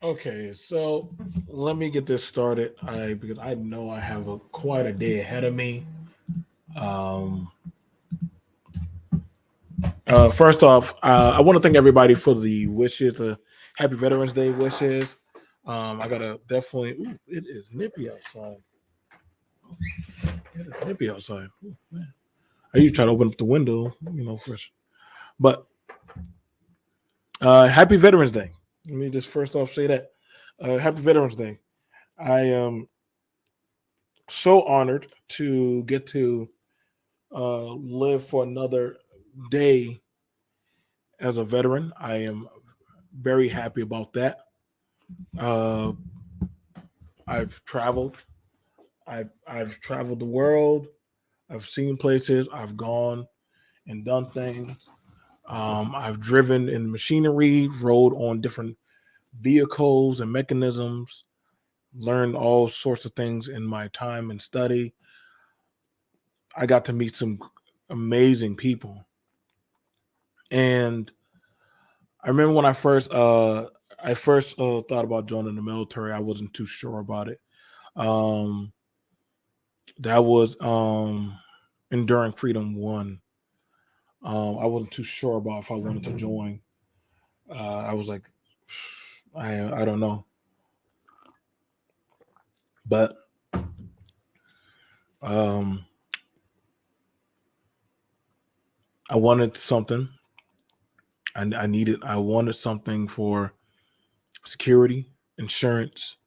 Okay, so let me get this started. Because I know I have quite a day ahead of me. Um, First off, I want to thank everybody for the wishes, the Happy Veterans Day wishes. I gotta definitely. Ooh, it is nippy outside. It is nippy outside. Ooh, man. I usually try to open up the window, first. But Happy Veterans Day. Let me just first off say that. Happy Veterans Day. I am so honored to get to live for another day as a veteran. I am very happy about that. Uh, I've traveled. I've traveled the world. I've seen places. I've gone and done things. I've driven in machinery, rode on different vehicles and mechanisms, learned all sorts of things in my time and study. I got to meet some amazing people. And I remember when I first thought about joining the military. I wasn't too sure about it. Um, that was Enduring Freedom One. I wasn't too sure about if I wanted to join. I was like, I don't know, but um, I wanted something. I wanted something for security, insurance,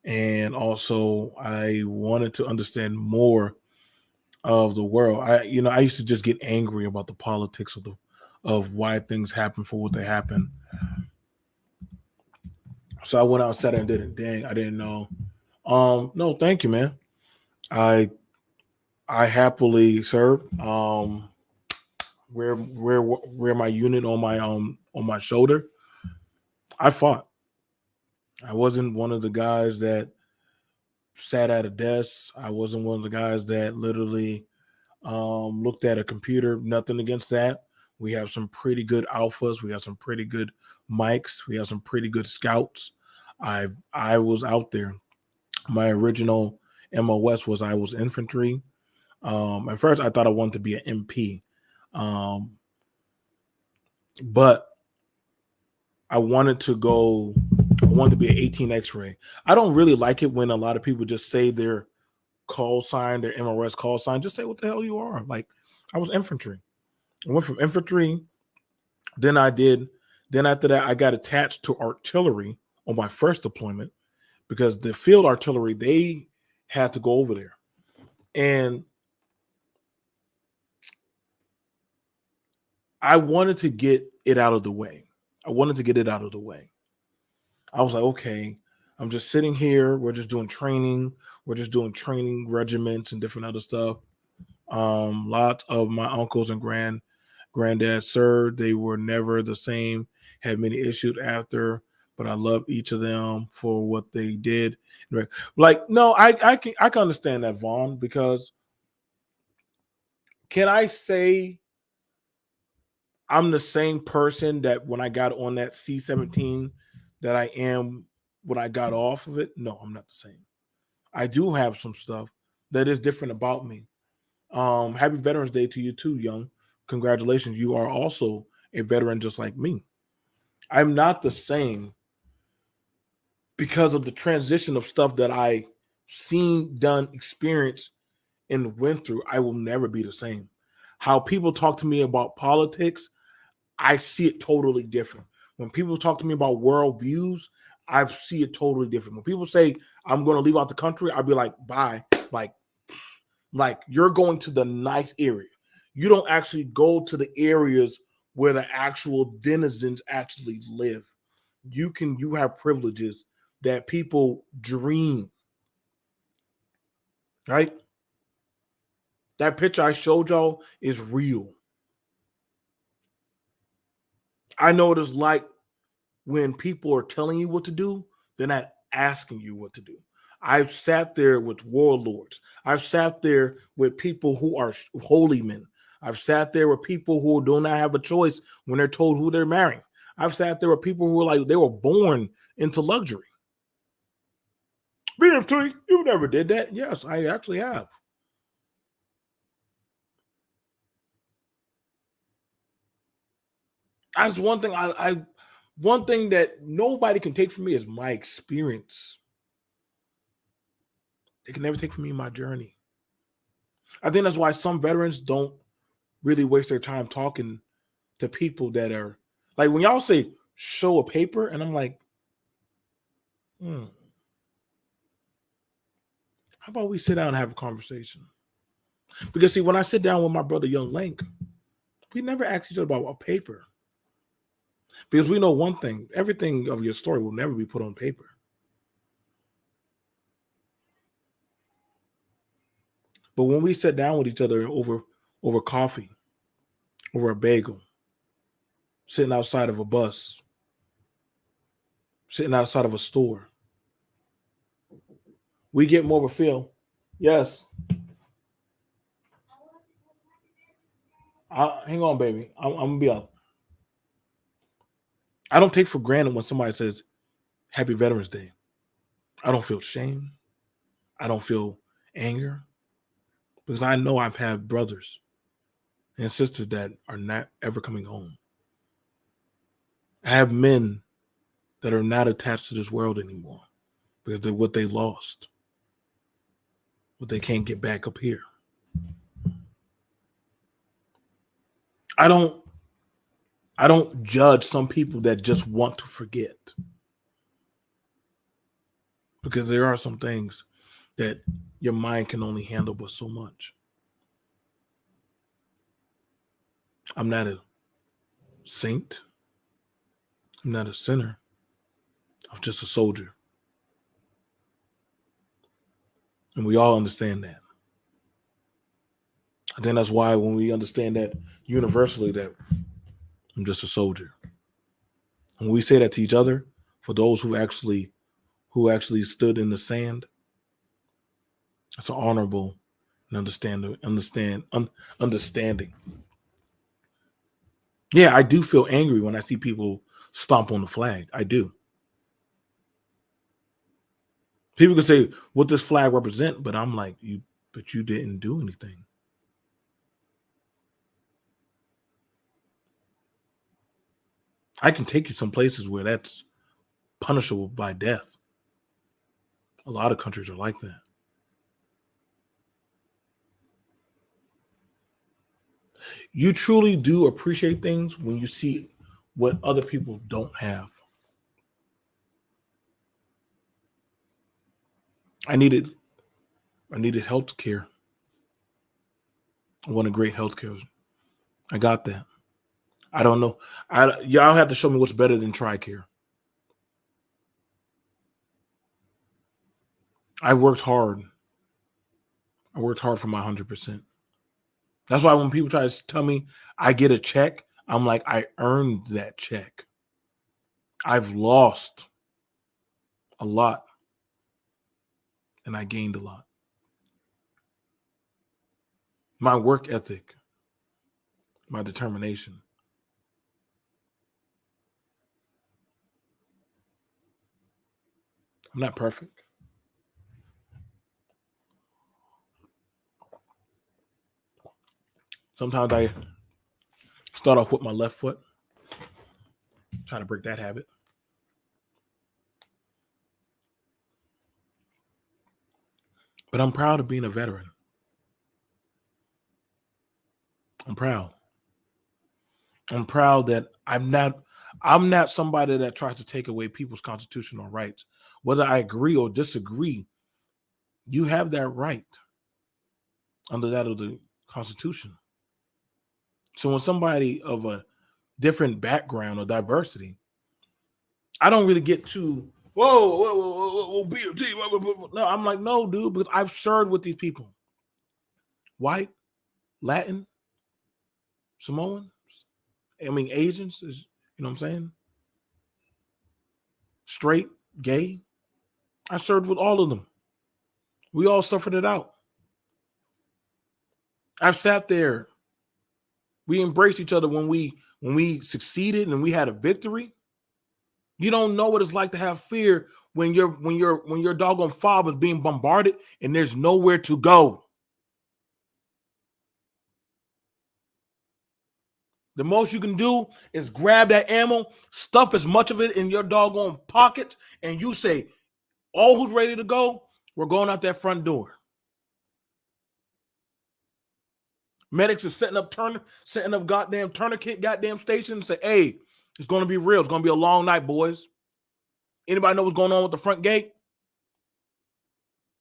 and also I wanted to understand more of the world. I used to just get angry about the politics of why things happen for what they happen. So I went outside and did it. Dang, I didn't know. No, thank you, man. I I happily served. Wear my unit on my shoulder. I fought. I wasn't one of the guys that sat at a desk. I wasn't one of the guys that literally looked at a computer. Nothing against that. We have some pretty good alphas. We have some pretty good mics. We have some pretty good scouts. I was out there. My original MOS was I was infantry. At first, I thought I wanted to be an MP, um, but I wanted to go. I wanted to be an 18 X-ray. I don't really like it when a lot of people just say their call sign, their MOS call sign. Just say what the hell you are. Like I was infantry. I went from infantry. Then I did. Then after that, I got attached to artillery on my first deployment because the field artillery they had to go over there, and I wanted to get it out of the way. I wanted to get it out of the way. I was like, okay, I'm just sitting here. We're just doing training. We're just doing training regiments and different other stuff. Lots of my uncles and granddad served. They were never the same. Had many issues after, but I love each of them for what they did. Like, no, I can understand that, Vaughn, because can I say I'm the same person that when I got on that C-17 that I am when I got off of it? No, I'm not the same. I do have some stuff that is different about me. Happy Veterans Day to you too, young. Congratulations. You are also a veteran just like me. I'm not the same because of the transition of stuff that I seen, done, experienced, and went through. I will never be the same. How people talk to me about politics, I see it totally different. When people talk to me about world views, I see it totally different. When people say I'm going to leave out the country, I'll be like, bye. Like, like you're going to the nice area. You don't actually go to the areas where the actual denizens actually live. You have privileges that people dream, right? That picture I showed y'all is real. I know what it's like when people are telling you what to do, they're not asking you what to do. I've sat there with warlords. I've sat there with people who are holy men. I've sat there with people who do not have a choice when they're told who they're marrying. I've sat there with people who were like, they were born into luxury. BMT, you never did that. Yes, I actually have. That's one thing one thing that nobody can take from me is my experience. They can never take from me my journey. I think that's why some veterans don't really waste their time talking to people that are like, when y'all say show a paper, and I'm like, how about we sit down and have a conversation? Because see, when I sit down with my brother Young Link, we never ask each other about a paper. Because we know one thing, everything of your story will never be put on paper. But when we sit down with each other over coffee, over a bagel, sitting outside of a bus, sitting outside of a store, we get more of a feel. Yes. Hang on, baby. I'm gonna be up. I don't take for granted when somebody says Happy Veterans Day. I don't feel shame. I don't feel anger, because I know I've had brothers and sisters that are not ever coming home. I have men that are not attached to this world anymore because of what they lost, what they can't get back up here. I don't judge some people that just want to forget, because there are some things that your mind can only handle but so much. I'm not a saint. I'm not a sinner. I'm just a soldier. And we all understand that. I think that's why when we understand that universally, that I'm just a soldier. When we say that to each other, for those who actually stood in the sand, it's an honorable and understanding. Yeah, I do feel angry when I see people stomp on the flag. I do. People can say, what does flag represent? But I'm like, you didn't do anything. I can take you some places where that's punishable by death. A lot of countries are like that. You truly do appreciate things when you see what other people don't have. I needed health care. I wanted great health care. I got that. I don't know. Y'all have to show me what's better than TRICARE. I worked hard. I worked hard for my 100%. That's why when people try to tell me I get a check, I'm like, I earned that check. I've lost a lot and I gained a lot. My work ethic, my determination. I'm not perfect. Sometimes I start off with my left foot, trying to break that habit. But I'm proud of being a veteran. I'm proud. I'm proud that I'm not somebody that tries to take away people's constitutional rights. Whether I agree or disagree, you have that right under that of the Constitution. So when somebody of a different background or diversity, I don't really get to BMT. No, I'm like, no, dude, because I've served with these people. White, Latin, Samoan, Asians, you know what I'm saying? Straight, gay. I served with all of them. We all suffered it out. I've sat there. We embraced each other when we succeeded and we had a victory. You don't know what it's like to have fear when your doggone father is being bombarded and there's nowhere to go. The most you can do is grab that ammo, stuff as much of it in your doggone pocket, and you say, all who's ready to go, we're going out that front door. Medics are setting up goddamn tourniquet goddamn stations. Say, hey, it's going to be real. It's going to be a long night, boys. Anybody know what's going on with the front gate?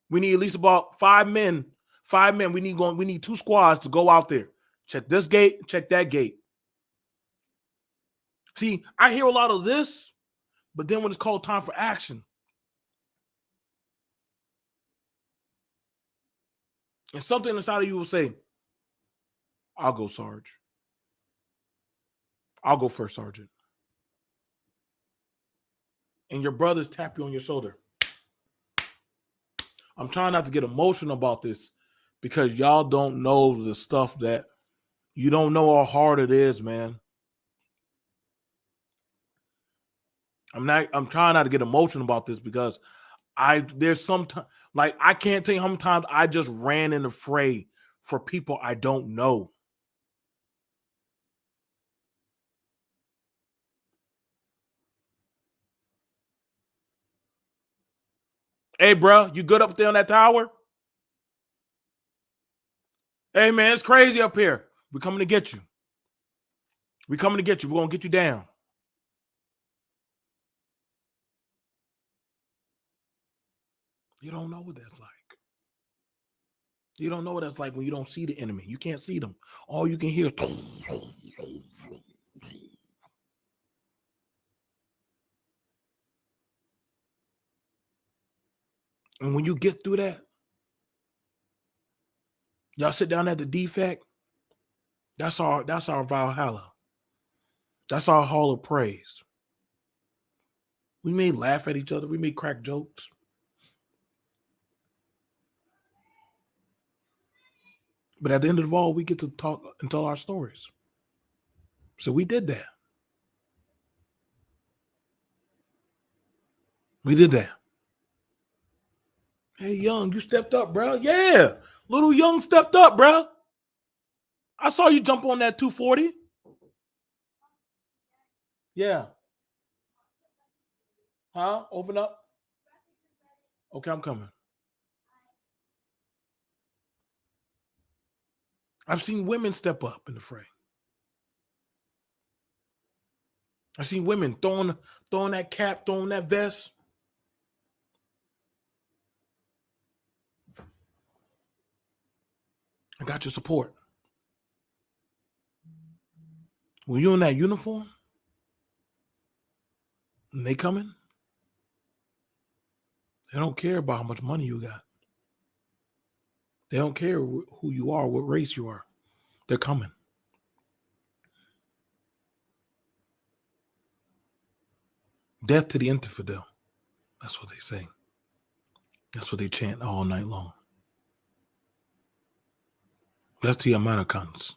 We need at least about 5 men. 5 men. We need 2 squads to go out there. Check this gate, check that gate. See, I hear a lot of this, but then when it's called time for action, and something inside of you will say, I'll go, Sarge. I'll go first, Sergeant. And your brothers tap you on your shoulder. I'm trying not to get emotional about this because y'all don't know the stuff that you don't know how hard it is, man. I'm trying not to get emotional about this because there's some like I can't tell you how many times I just ran in the fray for people I don't know. Hey, bro, you good up there on that tower? Hey, man, it's crazy up here. We're coming to get you. We're coming to get you. We're going to get you down. You don't know what that's like. You don't know what that's like when you don't see the enemy. You can't see them. All you can hear. And when you get through that, y'all sit down at the defect. That's our Valhalla. That's our hall of praise. We may laugh at each other. We may crack jokes. But at the end of the all, we get to talk and tell our stories. So we did that. We did that. Hey, Young, you stepped up, bro. Yeah. Little Young stepped up, bro. I saw you jump on that 240. Yeah. Huh? Open up. Okay, I'm coming. I've seen women step up in the fray. I've seen women throwing that cap, throwing that vest. I got your support. When you're in that uniform and they coming, they don't care about how much money you got. They don't care who you are, what race you are. They're coming. Death to the infidel. That's what they say. That's what they chant all night long. Death to the Americans.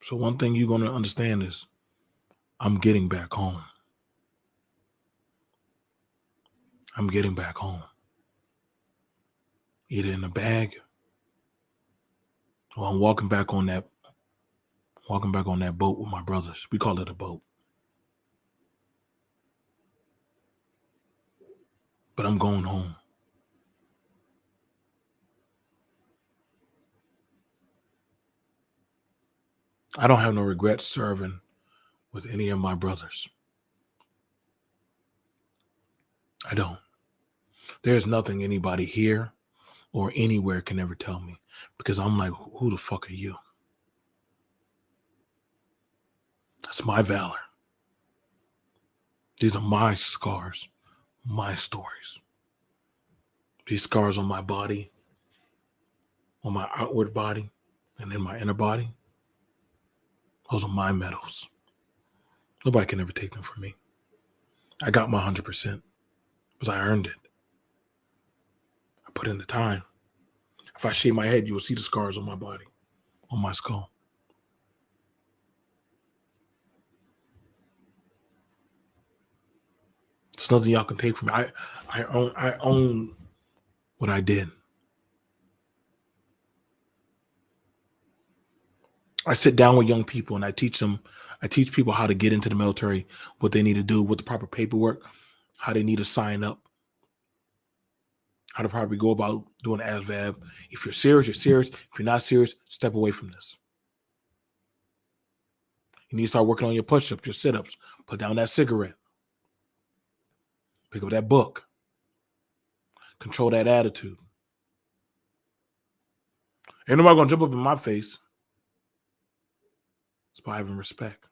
So one thing you're going to understand is I'm getting back home. I'm getting back home. Either in a bag or I'm walking back on that boat with my brothers. We call it a boat. But I'm going home. I don't have no regrets serving with any of my brothers. I don't. There's nothing anybody here or anywhere can ever tell me because I'm like, who the fuck are you? That's my valor. These are my scars, my stories. These scars on my body, on my outward body, and in my inner body, those are my medals. Nobody can ever take them from me. I got my 100% because I earned it. I I put in the time. If I shave my head, you will see the scars on my body, on my skull. There's nothing y'all can take from me. I own what I did. I sit down with young people and I teach people how to get into the military, what they need to do, what the proper paperwork, how they need to sign up, how to probably go about doing ASVAB. If you're serious, you're serious. If you're not serious, step away from this. You need to start working on your push-ups, your sit-ups. Put down that cigarette. Pick up that book. Control that attitude. Ain't nobody gonna jump up in my face. It's about having respect.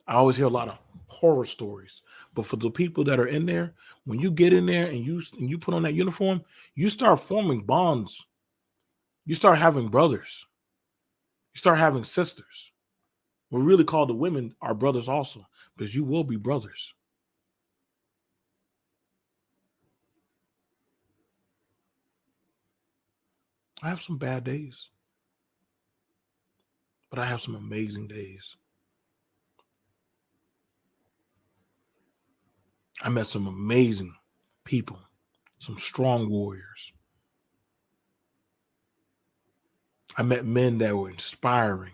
I always hear a lot of horror stories, but for the people that are in there, when you get in there and you put on that uniform, you start forming bonds. You start having brothers. You start having sisters. We really call the women our brothers also, because you will be brothers. I have some bad days, but I have some amazing days. I met some amazing people, some strong warriors. I met men that were inspiring.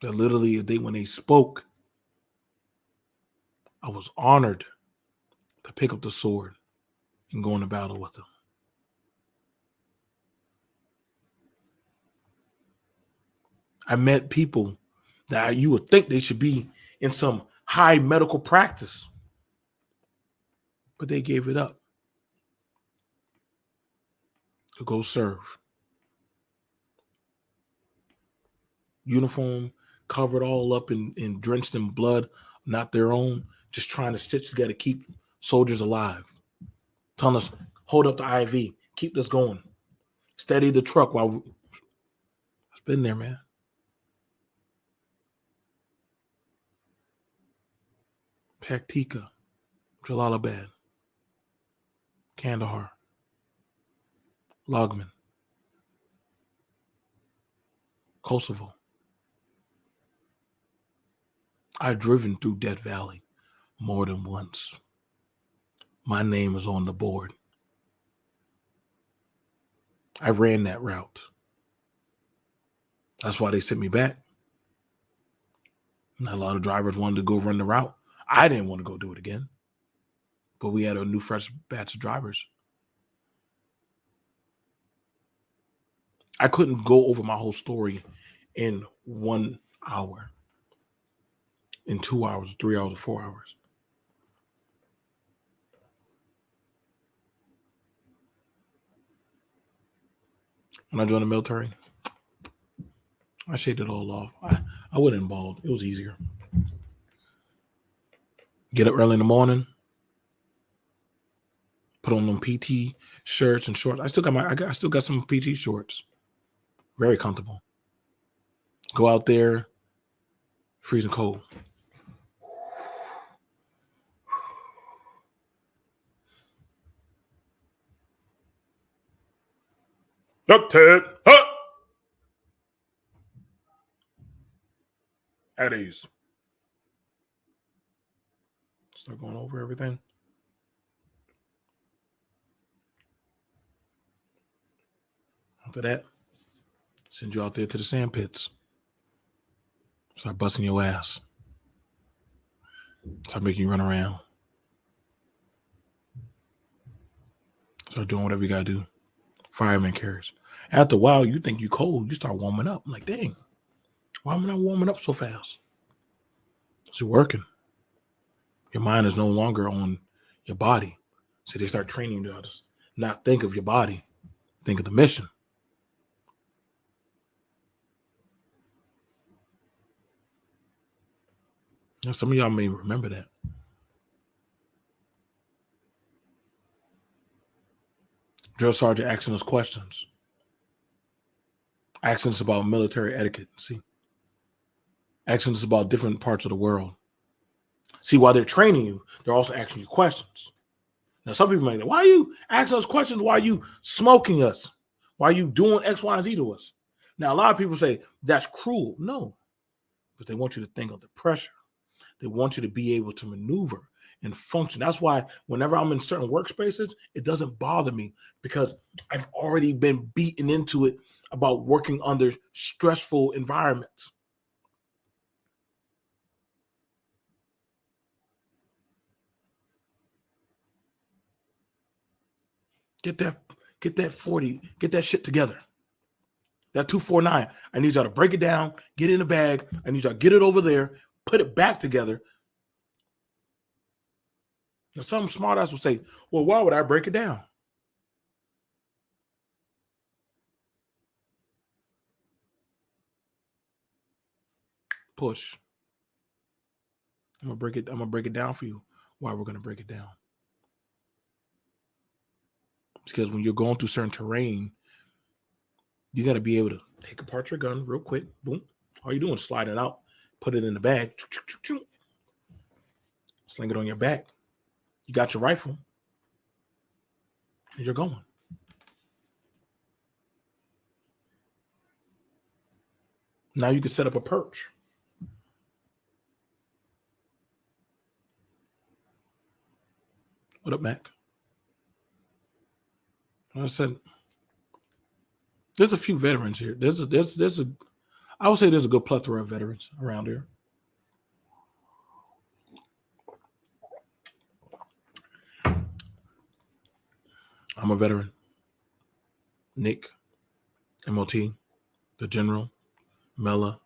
That literally, when they spoke, I was honored to pick up the sword and go into battle with them. I met people that you would think they should be in some high medical practice, but they gave it up to go serve. Uniform covered all up and drenched in blood, not their own, just trying to stitch together, keep soldiers alive. Telling us, hold up the IV, keep this going. Steady the truck while it's been there, man. Paktika, Jalalabad, Kandahar, Logman, Kosovo. I've driven through Death Valley more than once. My name is on the board. I ran that route. That's why they sent me back. And a lot of drivers wanted to go run the route. I didn't want to go do it again. But we had a new fresh batch of drivers. I couldn't go over my whole story in 1 hour, in 2 hours, 3 hours, or 4 hours. When I joined the military, I shaved it all off. I wasn't bald. It was easier. Get up early in the morning, put on them PT shirts and shorts. I still got some PT shorts. Very comfortable. Go out there, freezing cold. Duck Ted. Huh! At ease. Start going over everything. After that, send you out there to the sand pits. Start busting your ass. Start making you run around. Start doing whatever you gotta do. Fireman carries. After a while, you think you cold. You start warming up. I'm like, dang, why am I not warming up so fast? It's working. Your mind is no longer on your body. So they start training you to not think of your body. Think of the mission. Now, some of y'all may remember that. Drill sergeant asking us questions. Asking us about military etiquette. See? Asking us about different parts of the world. See, while they're training you, they're also asking you questions. Now, some people might say, why are you asking us questions? Why are you smoking us? Why are you doing X, Y, and Z to us? Now, a lot of people say that's cruel. No, because they want you to think under pressure. They want you to be able to maneuver and function. That's why whenever I'm in certain workspaces, it doesn't bother me because I've already been beaten into it about working under stressful environments. Get that 40, get that shit together. That 249, I need y'all to break it down, get it in the bag. I need y'all to get it over there, put it back together. Now, some smart ass will say, well, why would I break it down? Push. I'm gonna break it down for you. Why we're gonna break it down. Because when you're going through certain terrain, you got to be able to take apart your gun real quick. Boom. All you're doing is slide it out, put it in the bag, sling it on your back. You got your rifle, and you're going. Now you can set up a perch. What up, Mac? I said, there's a few veterans here. I would say there's a good plethora of veterans around here. I'm a veteran. Nick, MOT, the General, Mela,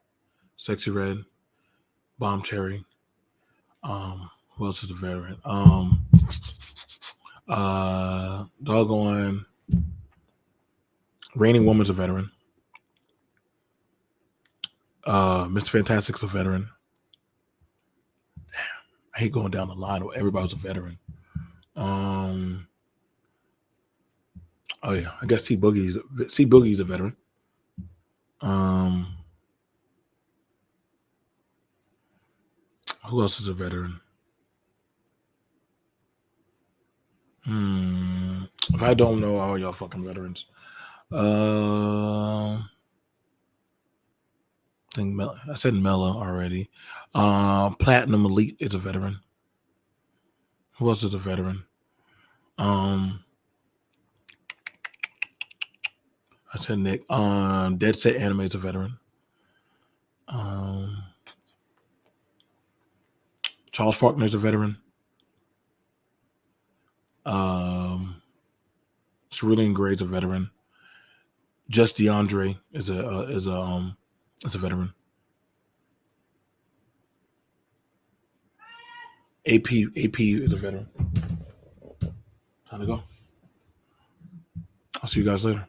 Sexy Red, Bomb Cherry. Who else is a veteran? Doggone Reigning Woman's a veteran. Mr. Fantastic's a veteran. Damn, I hate going down the line where everybody's a veteran. Oh yeah, I guess C Boogie's a veteran. Who else is a veteran? If I don't know all y'all fucking veterans, I think I said Mela already. Platinum Elite is a veteran. Who else is a veteran? I said Nick. Dead Set Anime is a veteran. Charles Faulkner is a veteran. Cerulean Gray's a veteran. Just DeAndre is a veteran. AP is a veteran. Time to go. I'll see you guys later.